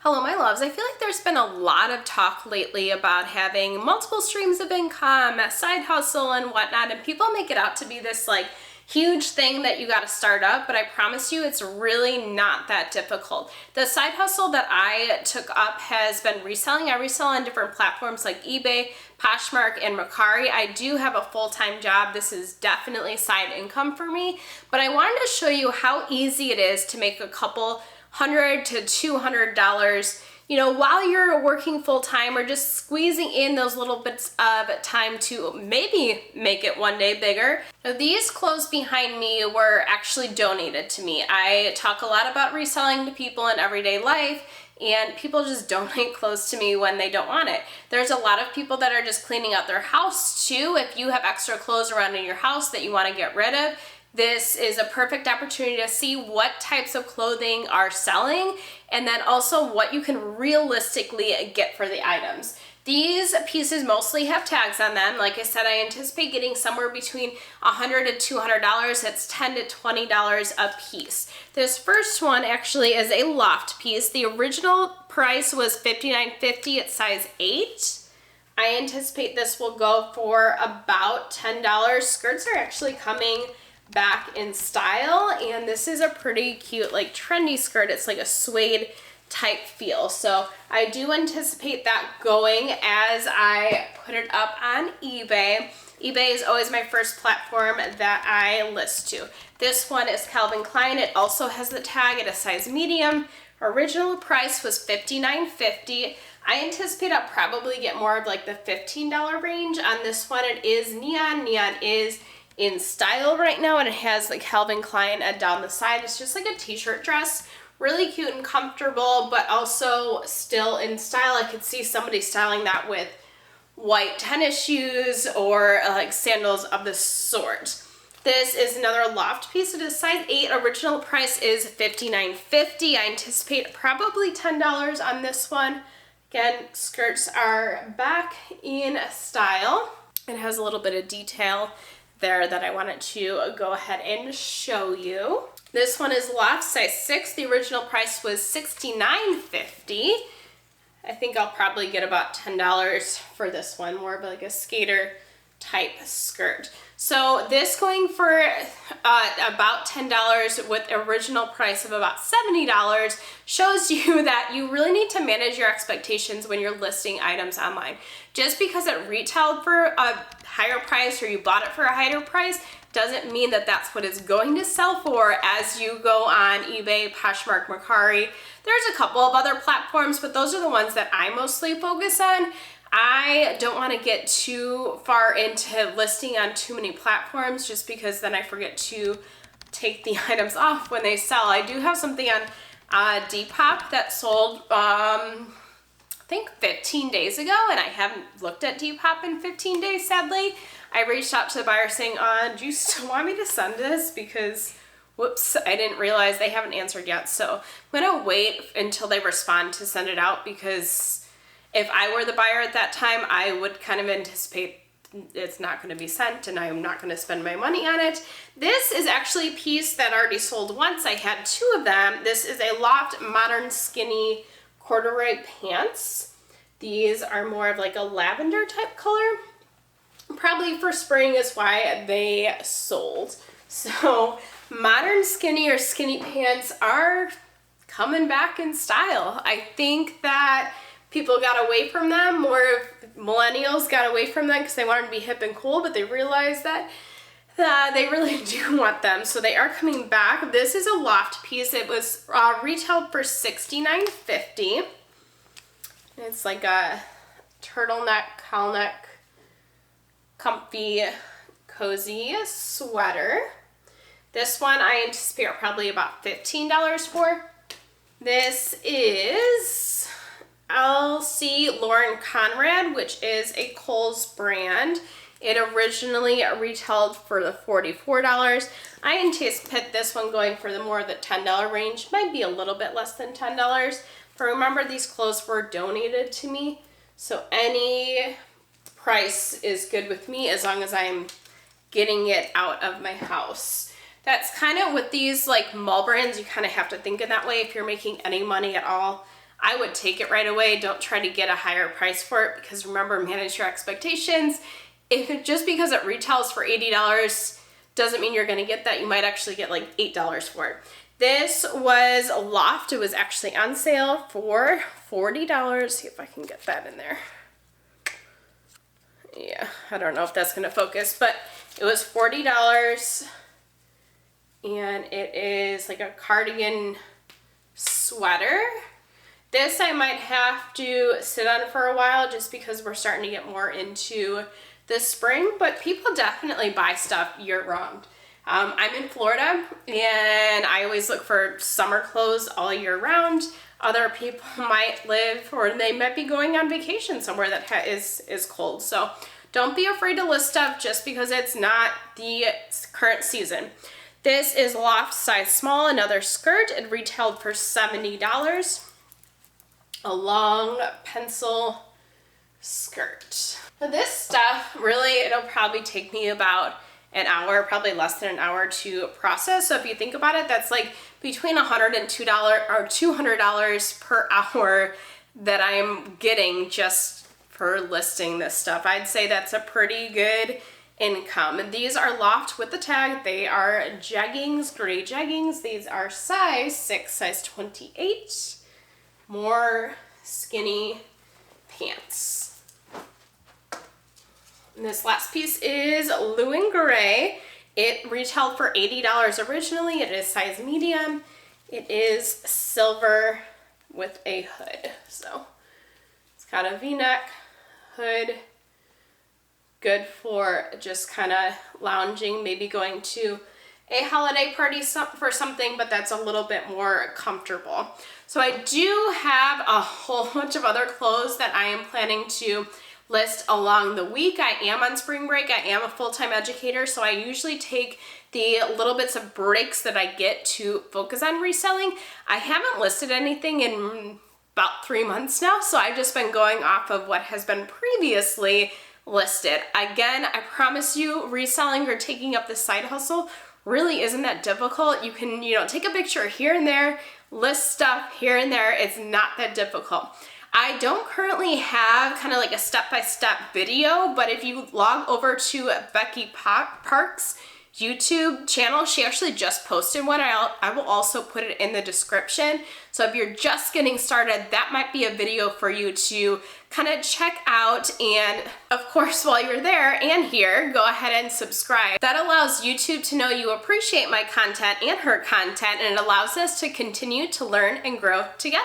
Hello, my loves. I feel like there's been a lot of talk lately about having multiple streams of income, a side hustle and whatnot, and people make it out to be this like huge thing that you got to start up, but I promise you it's really not that difficult. The side hustle that I took up has been reselling. I resell on different platforms like eBay, Poshmark, and Mercari. I do have a full-time job. This is definitely side income for me, but I wanted to show you how easy it is to make a couple $100 to $200, while you're working full-time, or just squeezing in those little bits of time to maybe make it one day bigger. Now, these clothes behind me were actually donated to me. I talk a lot about reselling to people in everyday life, and people just donate clothes to me when they don't want it. There's a lot of people that are just cleaning out their house too. If you have extra clothes around in your house that you want to get rid of, this is a perfect opportunity to see what types of clothing are selling, and then also what you can realistically get for the items. These pieces mostly have tags on them. Like I said, I anticipate getting somewhere between $100 to $200. It's $10 to $20 a piece. This first one actually is a loft piece. The original price was $59.50 at size 8. I anticipate this will go for about $10. Skirts are actually coming back in style, and this is a pretty cute, like, trendy skirt. It's like a suede type feel, so I do anticipate that going as I put it up on eBay. eBay is always my first platform that I list to. This one is Calvin Klein. It also has the tag at a size medium. Original price was $59.50. I anticipate I'll probably get more of like the $15 range on this one. It is neon. Neon is in style right now, and it has like Calvin Klein down the side. It's just like a t-shirt dress, really cute and comfortable, but also still in style. I could see somebody styling that with white tennis shoes or like sandals of the sort. This is another loft piece. It is size 8. Original price is $59.50. I anticipate probably $10 on this one. Again, skirts are back in style. It has a little bit of detail there that I wanted to go ahead and show you. This one is loft size 6. The original price was $69.50. I think I'll probably get about $10 for this one, more of like a skater type skirt. So this going for about $10 with original price of about $70 shows you that you really need to manage your expectations when you're listing items online. Just because it retailed for a higher price or you bought it for a higher price doesn't mean that that's what it's going to sell for as you go on eBay, Poshmark, Mercari. There's a couple of other platforms, but those are the ones that I mostly focus on. I don't want to get too far into listing on too many platforms just because then I forget to take the items off when they sell. I do have something on Depop that sold I think 15 days ago, and I haven't looked at Depop in 15 days, sadly. I reached out to the buyer saying, do you still want me to send this? Because, whoops, I didn't realize they haven't answered yet. So I'm gonna wait until they respond to send it out, because if I were the buyer at that time, I would kind of anticipate it's not going to be sent and I'm not going to spend my money on it. This is actually a piece that already sold once. I had 2 of them. This is a loft modern skinny corduroy pants. These are more of like a lavender type color. Probably for spring is why they sold. So modern skinny or skinny pants are coming back in style. I think that people got away from them, more of millennials got away from them because they wanted to be hip and cool, but they realized that they really do want them, so they are coming back. This is a loft piece. It was retailed for $69.50. It's like a turtleneck, cowl neck, comfy, cozy sweater. This one I anticipate probably about $15 for. This is L.C. Lauren Conrad, which is a Kohl's brand. It originally retailed for the $44. I anticipate this one going for the more of the $10 range. Might be a little bit less than $10. But remember, these clothes were donated to me, so any price is good with me as long as I'm getting it out of my house. That's kind of with these like mall brands, you kind of have to think in that way if you're making any money at all. I would take it right away. Don't try to get a higher price for it, because remember, manage your expectations. Just because it retails for $80 doesn't mean you're gonna get that. You might actually get like $8 for it. This was a loft. It was actually on sale for $40. See if I can get that in there. Yeah, I don't know if that's gonna focus, but it was $40. And it is like a cardigan sweater. This I might have to sit on for a while just because we're starting to get more into the spring, but people definitely buy stuff year-round. I'm in Florida, and I always look for summer clothes all year round. Other people might live, or they might be going on vacation somewhere that is cold. So don't be afraid to list stuff just because it's not the current season. This is loft size small, another skirt. It retailed for $70. A long pencil skirt. Now this stuff, really, it'll probably take me about an hour, probably less than an hour to process. So if you think about it, that's like between $102 or $200 per hour that I'm getting just for listing this stuff. I'd say that's a pretty good income. And these are loft with the tag. They are jeggings, gray jeggings. These are size 6, size 28. More skinny pants. And this last piece is Lewin Gray. It retailed for $80 originally. It is size medium. It is silver with a hood. So it's got a V-neck, hood. Good for just kind of lounging, maybe going to a holiday party for something, but that's a little bit more comfortable. So I do have a whole bunch of other clothes that I am planning to list along the week. I am on spring break. I am a full-time educator, so I usually take the little bits of breaks that I get to focus on reselling. I haven't listed anything in about 3 months now, so I've just been going off of what has been previously listed. Again, I promise you, reselling or taking up this side hustle really isn't that difficult. You can, take a picture here and there, list stuff here and there. It's not that difficult. I don't currently have kind of like a step-by-step video, but if you log over to Becky Park's YouTube channel, she actually just posted one. I will also put it in the description. So if you're just getting started, that might be a video for you to kind of check out. And of course, while you're there and here, go ahead and subscribe. That allows YouTube to know you appreciate my content and her content, and it allows us to continue to learn and grow together.